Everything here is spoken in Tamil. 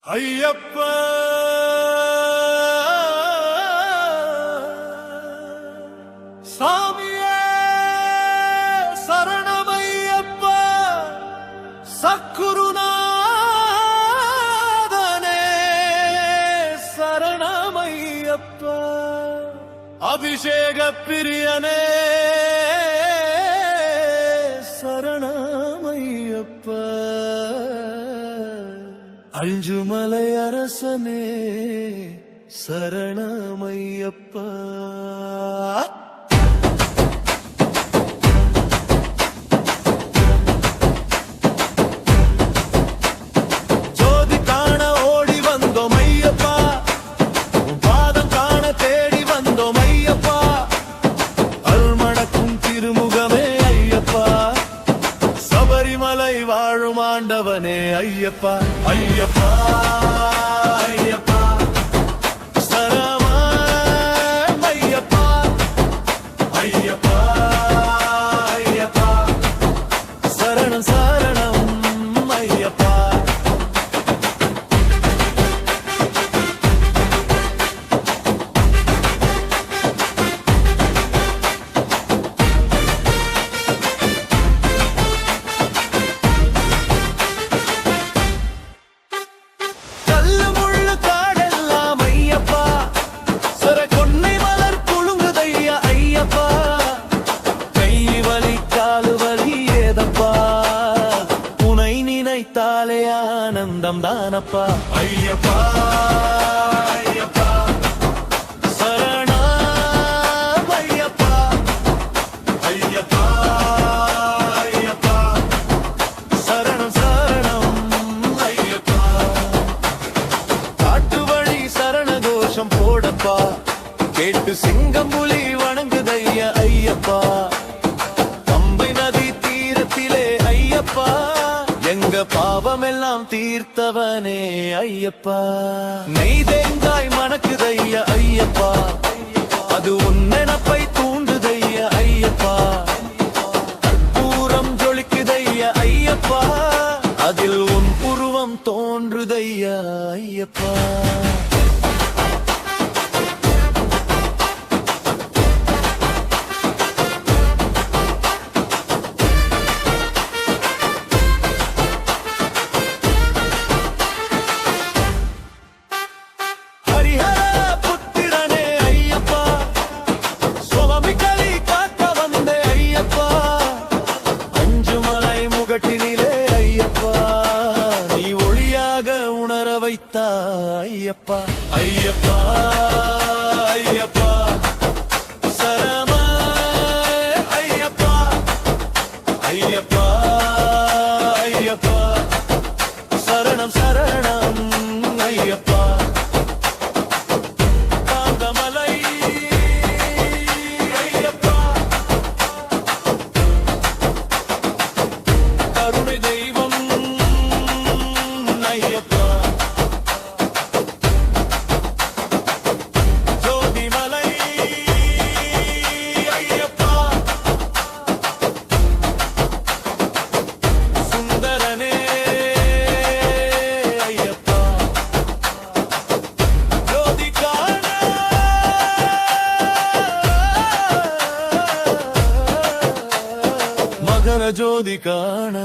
ஐயப்பா சாமியே சரணமையப்பா சக்குருநாதனே சரணமையப்பா அபிஷேக பிரியனே சரணமையப்பா அஞ்சுமலை அரசனே சரணமையப்பா ஜோதி காண ஓடி வந்தோம் ஐயப்பா பாதம் காண தேடி வந்தோம் ஐயப்பா அருள்மணக்கும் திருமுகமே ஐயப்பா சபரிமலை வாழும் ஆண்டவனே ஐயப்பா ஐயப்பா ஐயப்பா சரணம் ஐயப்பா ஐயப்பா ஐயப்பா சரணம் சரணம் ஐயப்பா தாலே ஆனந்தம் தானப்பா ஐயப்பா ஐயப்பா சரணம் ஐயப்பா ஐயப்பா ஐயப்பா சரணம் சரணம் ஐயப்பா காட்டு வழி சரண கோஷம் போடப்பா கேட்டு சிங்கம் புலி வணங்குதைய ஐயப்பா பம்பை நதி தீரத்திலே ஐயப்பா எங்க பாவமெல்லாம் தீர்த்தவனே ஐயப்பா நெய் தேங்காய் மணக்குதைய ஐயப்பா அது உன்னெனப்பை தூண்டுதைய ஐயப்பா கற்பூரம் ஜொலிக்குதைய ஐயப்பா அதில் உன் உருவம் தோன்றுதைய ஐயப்பா ஐயப்பா ஐயப்பா ஐயப்பா சரணம் ஐயப்பா ஐயப்பா ஐயப்பா சரணம் சரணம் ஐயப்பா காந்தமலை ஐயப்பா கருணை தெய்வம் ஐயப்பா ஜோதி காண